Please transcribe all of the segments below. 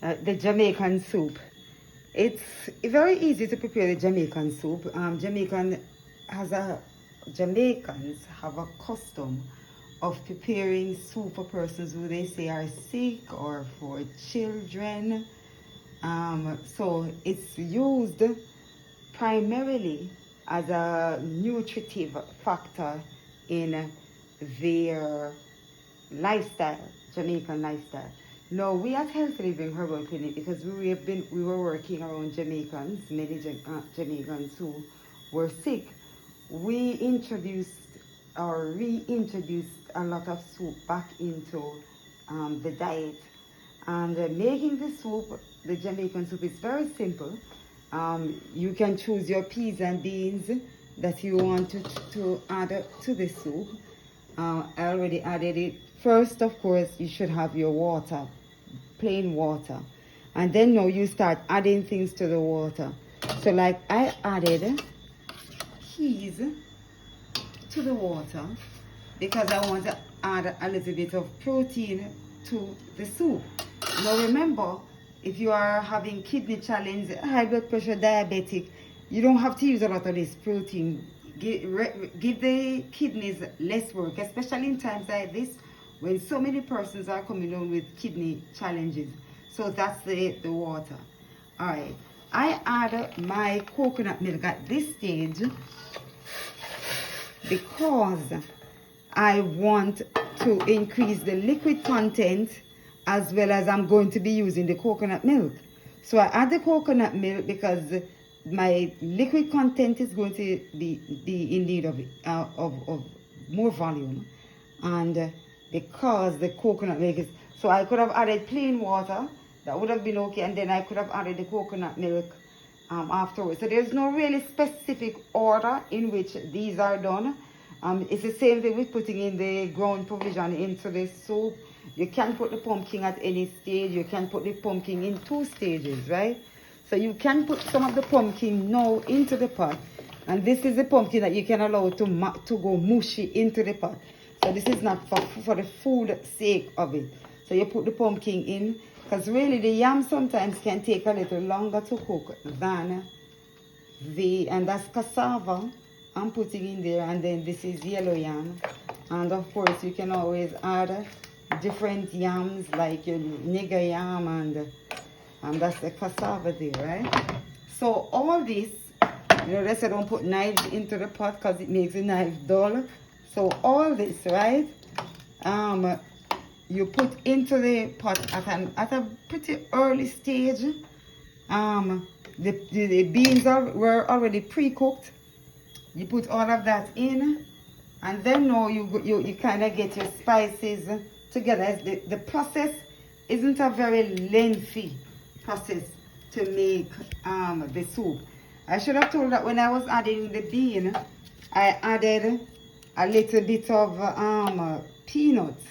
the Jamaican soup. It's very easy to prepare the Jamaican soup. Jamaicans have a custom of preparing soup for persons who they say are sick or for children. So it's used primarily as a nutritive factor in their lifestyle, Jamaican lifestyle. No, we at Health Living Herbal Clinic, because we were working around Jamaicans, many Jamaicans who were sick. We introduced or reintroduced a lot of soup back into the diet. And making the soup, the Jamaican soup, is very simple. You can choose your peas and beans that you want to add to the soup. I already added it. First, of course, you should have your water, plain water. And then now you start adding things to the water. So like I added peas to the water because I want to add a little bit of protein to the soup. Now remember, if you are having kidney challenge, high blood pressure, diabetic, you don't have to use a lot of this protein. Give the kidneys less work, especially in times like this when so many persons are coming down with kidney challenges. So that's the water. All right, I add my coconut milk at this stage because I want to increase the liquid content as well as I'm going to be using the coconut milk. So I add the coconut milk because my liquid content is going to be in need of more volume, and because the coconut milk is, so I could have added plain water, that would have been okay, and then I could have added the coconut milk afterwards. So there's no really specific order in which these are done. It's the same thing with putting in the ground provision into the soup. You can put the pumpkin at any stage. You can put the pumpkin in 2 stages, right? So you can put some of the pumpkin now into the pot. And this is the pumpkin that you can allow to go mushy into the pot. So this is not for the food sake of it. So you put the pumpkin in, because really the yam sometimes can take a little longer to cook than and that's cassava I'm putting in there, and then this is yellow yam. And of course you can always add different yams like your nigger yam, and that's the cassava there, right? So all this, you know, let's say don't put knives into the pot because it makes the knife dull. So all this, right, you put into the pot at a pretty early stage. The beans were already pre-cooked. You put all of that in, and then now you kind of get your spices together. The process isn't a very lengthy process to make the soup. I should have told that when I was adding the bean, I added a little bit of peanuts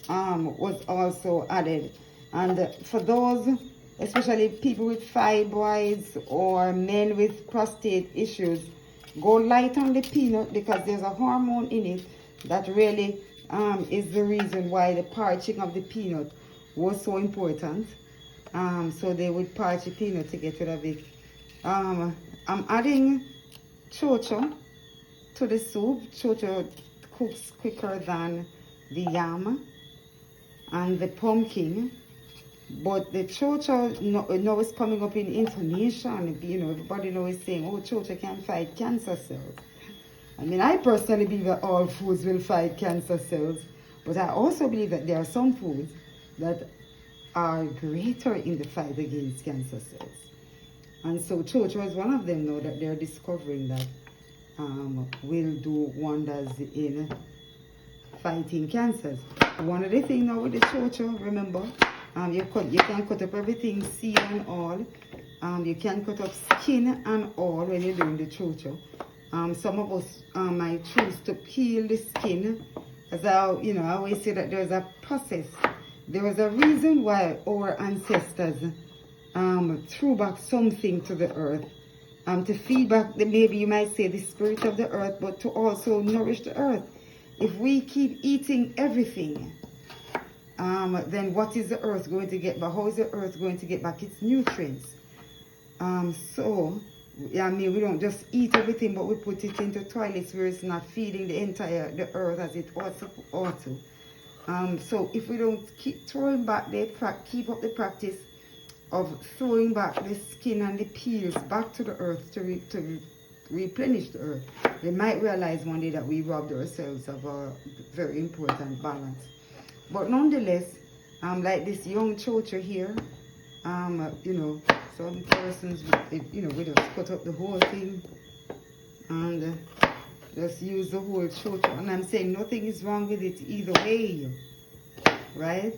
was also added. And for those, especially people with fibroids or men with prostate issues, go light on the peanut because there's a hormone in it that really is the reason why the parching of the peanut was so important. So they would parch the peanut to get rid of it. I'm adding chocho to the soup. Chocho cooks quicker than the yam and the pumpkin. But the chocho now is coming up in information. You know, everybody now is saying, oh, chocho can fight cancer cells. I mean, I personally believe that all foods will fight cancer cells. But I also believe that there are some foods that are greater in the fight against cancer cells. And so chocho is one of them now that they're discovering that will do wonders in fighting cancers. One of the things now with the chocho, remember, you can cut up everything, seed and all. You can cut up skin and all when you're doing the chocho. Some of us might choose to peel the skin, as I always say that there's a process. There was a reason why our ancestors threw back something to the earth, to feed back, maybe you might say, the spirit of the earth, but to also nourish the earth. If we keep eating everything then what is the earth going to get back? How is the earth going to get back its nutrients? So, I mean, we don't just eat everything, but we put it into toilets where it's not feeding the earth as it ought to. So if we don't keep throwing back keep up the practice of throwing back the skin and the peels back to the earth to replenish the earth, we might realize one day that we robbed ourselves of a very important balance. But nonetheless, like this young chocha here, you know, some persons, you know, we just cut up the whole thing and just use the whole chocha. And I'm saying nothing is wrong with it either way, right?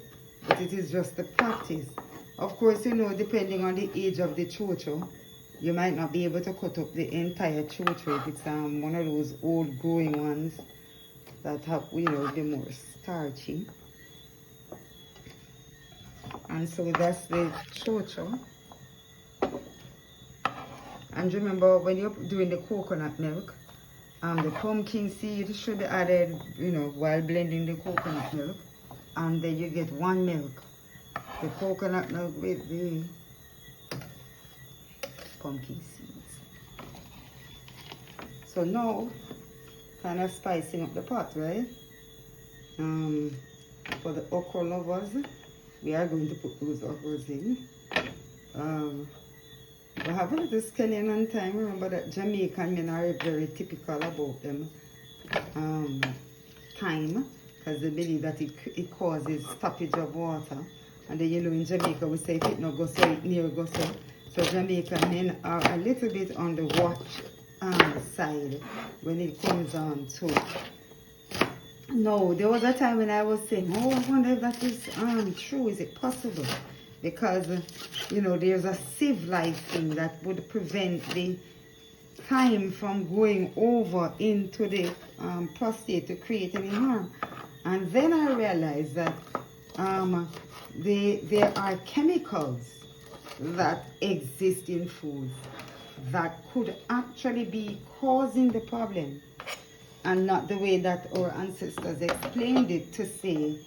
But it is just the practice. Of course, you know, depending on the age of the chocha, you might not be able to cut up the entire chocha if it's one of those old growing ones that have, you know, the more starchy. And so that's the chocha. And remember, when you're doing the coconut milk, the pumpkin seed should be added, you know, while blending the coconut milk. And then you get one milk, the coconut milk with the pumpkin seeds. So now, kind of spicing up the pot, right? For the okra lovers, we are going to put those okras in. We have a little scallion on time. Remember that Jamaican men are very typical about them. Thyme, because they believe that it causes stoppage of water. And then, you know, in Jamaica we say if it no go so, it near go so. So Jamaican men are a little bit on the watch side when it comes on to. No, there was a time when I was saying, oh, I wonder if that is true. Is it possible? Because, you know, there's a sieve-like thing that would prevent the thyme from going over into the prostate to create any harm. And then I realized that there are chemicals that exist in foods that could actually be causing the problem, and not the way that our ancestors explained it, to say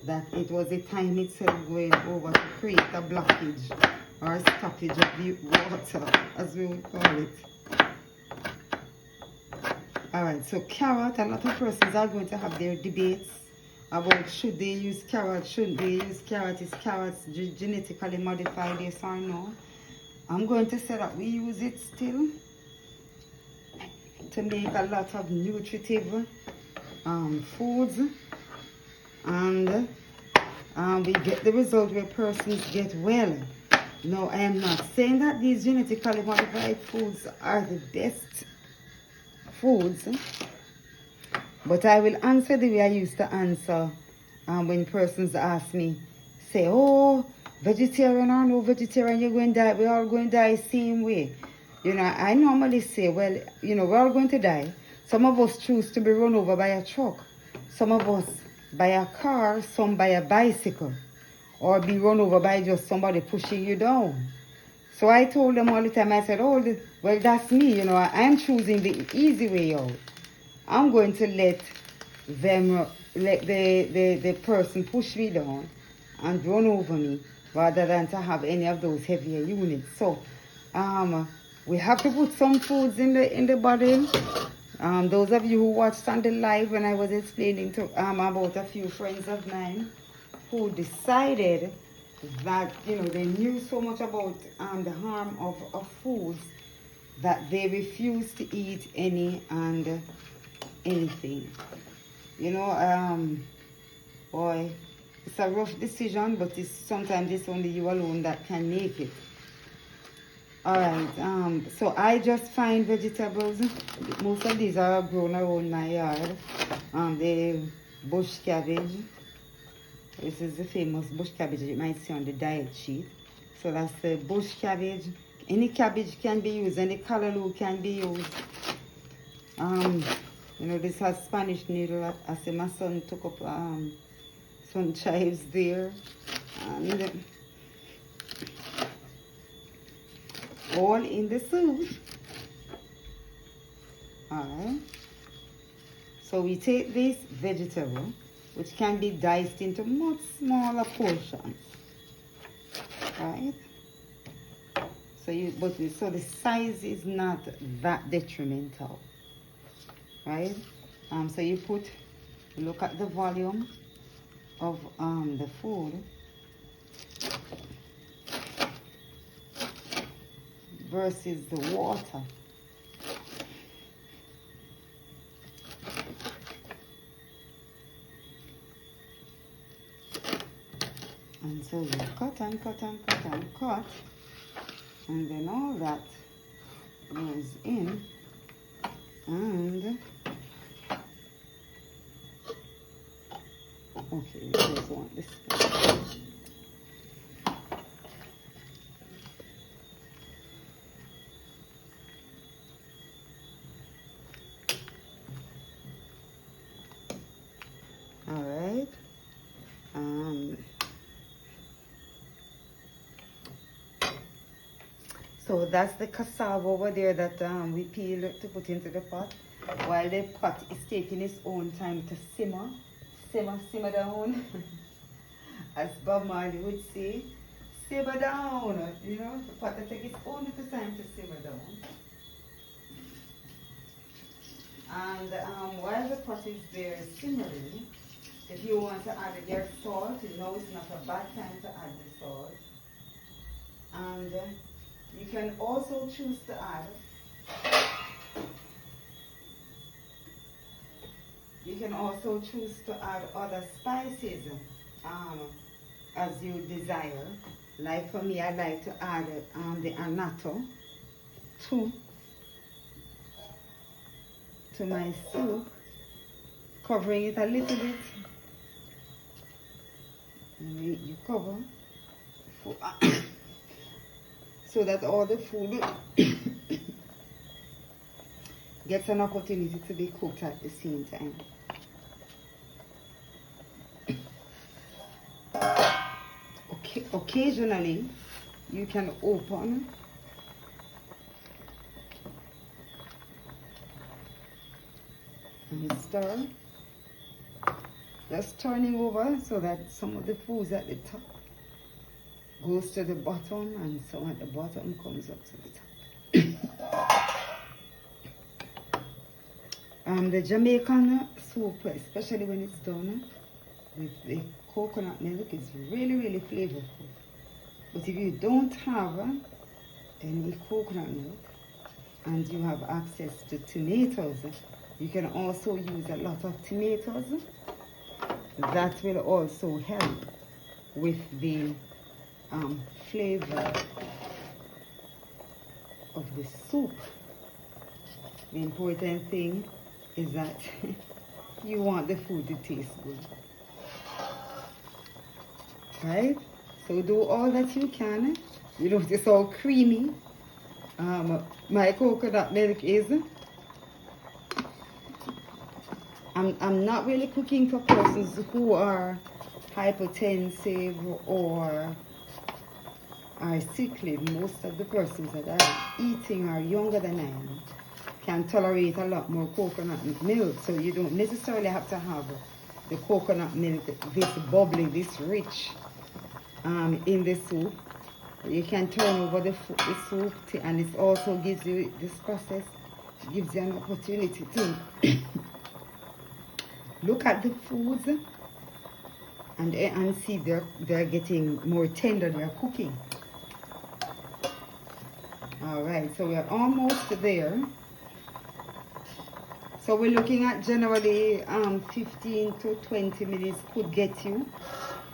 that it was the thyme itself going over to create a blockage or a stoppage of the water, as we would call it. Alright, so carrot, a lot of persons are going to have their debates about should they use carrot, shouldn't they use carrot, is carrots genetically modified, yes or no. I'm going to say that we use it still to make a lot of nutritive foods, and we get the result where persons get well. No, I am not saying that these genetically modified foods are the best foods, but I will answer the way I used to answer when persons ask me, say, oh, vegetarian or no vegetarian, you're going to die, we're all going to die same way. You know, I normally say, well, you know, we're all going to die. Some of us choose to be run over by a truck. Some of us by a car, some by a bicycle. Or be run over by just somebody pushing you down. So I told them all the time, I said, oh, well, that's me, you know, I'm choosing the easy way out. I'm going to let the person push me down and run over me rather than to have any of those heavier units. So, we have to put some foods in the body. Those of you who watched on the live when I was explaining to about a few friends of mine who decided that, you know, they knew so much about the harm of foods that they refused to eat any and anything. You know, boy, it's a rough decision, but sometimes it's only you alone that can make it. Alright, so I just find vegetables. Most of these are grown around my yard. The bush cabbage. This is the famous bush cabbage you might see on the diet sheet. So that's the bush cabbage. Any cabbage can be used, any callaloo can be used. You know, this has Spanish needle. I see my son took up some chives there. And all in the soup. Alright. So we take this vegetable, which can be diced into much smaller portions, right? So so the size is not that detrimental, right? So you look at the volume of the food versus the water. And so you cut and cut and cut and cut, and then all that goes in, and okay, you just want this. All right. So that's the cassava over there that we peel to put into the pot, while the pot is taking its own time to simmer down. As Bob Marley would say, simmer down. You know, the pot will take its own little time to simmer down. And while the pot is there simmering, if you want to add your salt, you know it's not a bad time to add the salt. And you can also choose to add, other spices as you desire. Like for me, I like to add the annatto to my soup, covering it a little bit. And you cover so that all the food gets an opportunity to be cooked at the same time. Okay, occasionally you can open and stir, just turning over so that some of the foods at the top goes to the bottom and some at the bottom comes up to the top. The Jamaican soup, especially when it's done with the coconut milk, is really, really flavorful. But if you don't have any coconut milk and you have access to tomatoes, you can also use a lot of tomatoes. That will also help with the flavor of the soup. The important thing is that you want the food to taste good, right? So do all that you can. You notice how creamy my coconut milk is. I'm not really cooking for persons who are hypertensive or are sickly. Most of the persons that are eating are younger than I am, can tolerate a lot more coconut milk. So you don't necessarily have to have the coconut milk this bubbly, this rich in the soup. You can turn over the soup and it also gives you, this process gives you an opportunity to look at the foods and see they're getting more tender, they're cooking. All right, so we're almost there. So we're looking at generally 15 to 20 minutes could get you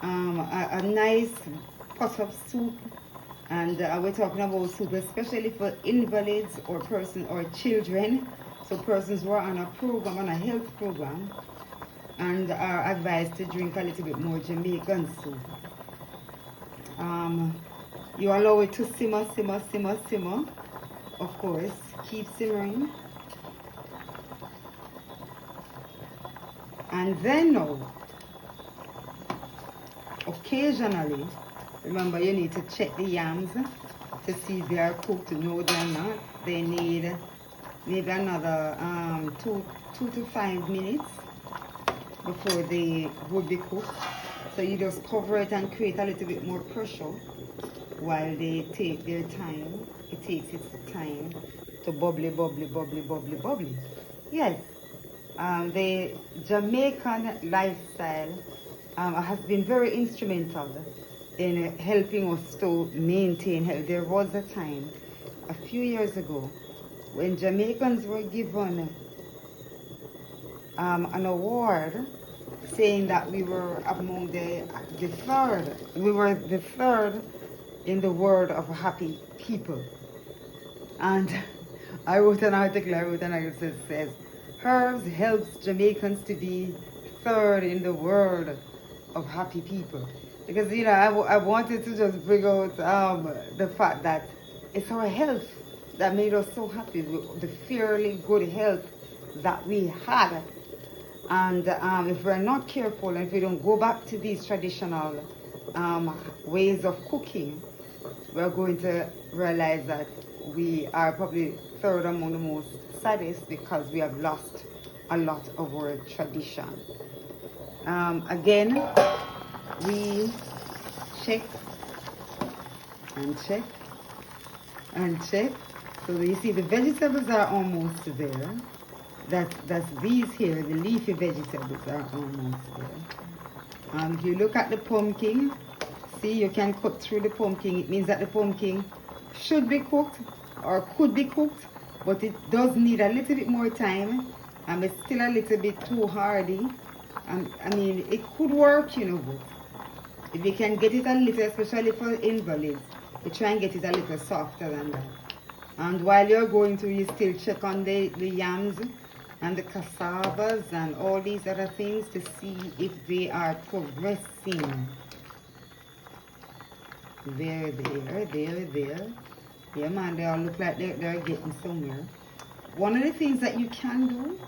a nice pot of soup. And we're talking about soup especially for invalids or children. So persons who are on a program, on a health program, and are advised to drink a little bit more Jamaican soup. You allow it to simmer. Of course, keep simmering. And then now, occasionally, remember you need to check the yams to see if they are cooked. No, they're not. They need maybe another 2 to 5 minutes before they would be cooked. So you just cover it and create a little bit more pressure while they take their time. It takes its time to bubbly, bubbly, bubbly, bubbly, bubbly. Yes, the Jamaican lifestyle has been very instrumental in helping us to maintain health. There was a time, a few years ago, when Jamaicans were given an award saying that we were among we were the third in the world of happy people. And I wrote an article that says, herbs helps Jamaicans to be third in the world of happy people. Because, you know, I wanted to just bring out the fact that it's our health that made us so happy, the fairly good health that we had. And if we're not careful and if we don't go back to these traditional ways of cooking, we're going to realize that we are probably third among the most saddest because we have lost a lot of our tradition. Again, we check and check and check. So you see the vegetables are almost there. That's these here, the leafy vegetables are almost there. If you look at the pumpkin, see, you can cut through the pumpkin. It means that the pumpkin should be cooked or could be cooked, but it does need a little bit more time. It's still a little bit too hardy. I mean, it could work, you know, but if you can get it a little, especially for invalids, you try and get it a little softer than that. And while you're going through, you still check on the yams and the cassavas and all these other things to see if they are progressing. There. Yeah, man, they all look like they're getting somewhere. One of the things that you can do,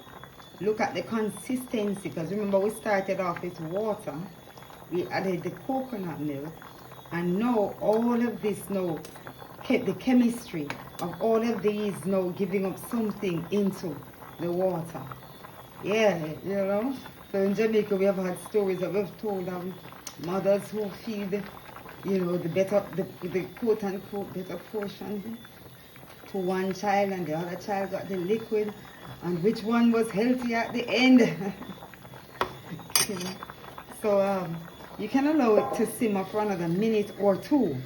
look at the consistency, because remember we started off with water, we added the coconut milk, and now all of this now, the chemistry of all of these now giving up something into the water. Yeah, you know. So in Jamaica we have had stories that we've told of mothers who feed, you know, the quote unquote better portion to one child, and the other child got the liquid, and which one was healthy at the end. You know? So you can allow it to simmer for another minute or two.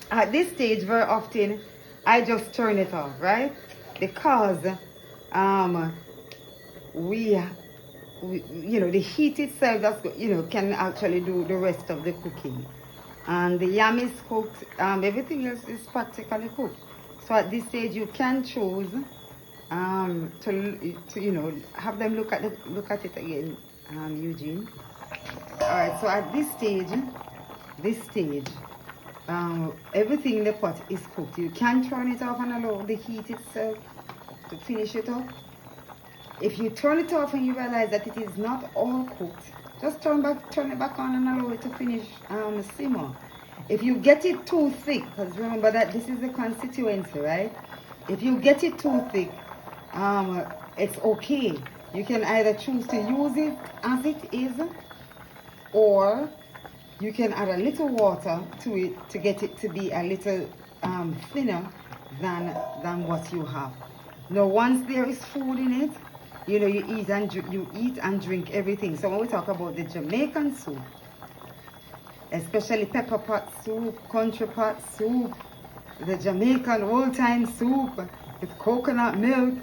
At this stage, very often, I just turn it off, right? Because you know, the heat itself, can actually do the rest of the cooking. And the yam is cooked, everything else is practically cooked. So at this stage, you can choose to you know, have them look at it again, Eugene. All right. So at this stage, everything in the pot is cooked. You can turn it off and allow the heat itself to finish it up. If you turn it off and you realize that it is not all cooked, just turn it back on and allow it to finish simmer. If you get it too thick, because remember that this is the constituency, right? If you get it too thick, it's okay. You can either choose to use it as it is, or you can add a little water to it to get it to be a little thinner than what you have. Now, once there is food in it, you know, you eat and drink everything. So when we talk about the Jamaican soup, especially pepper pot soup, country pot soup, the Jamaican old-time soup with coconut milk,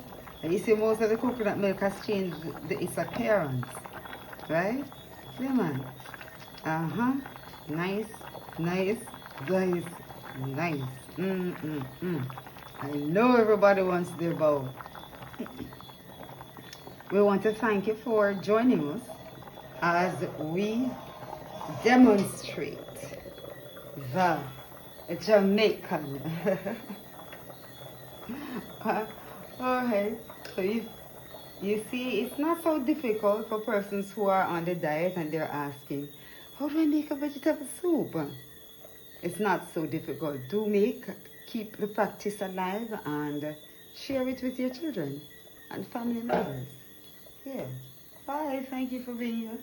and you see most of the coconut milk has changed its appearance, right? Yeah, man. Nice. I know everybody wants their bowl. We want to thank you for joining us as we demonstrate the Jamaican. Okay, so you see, it's not so difficult for persons who are on the diet and they're asking, how do I make a vegetable soup? It's not so difficult. Keep the practice alive and share it with your children and family members. Yeah. Bye. Thank you for being here.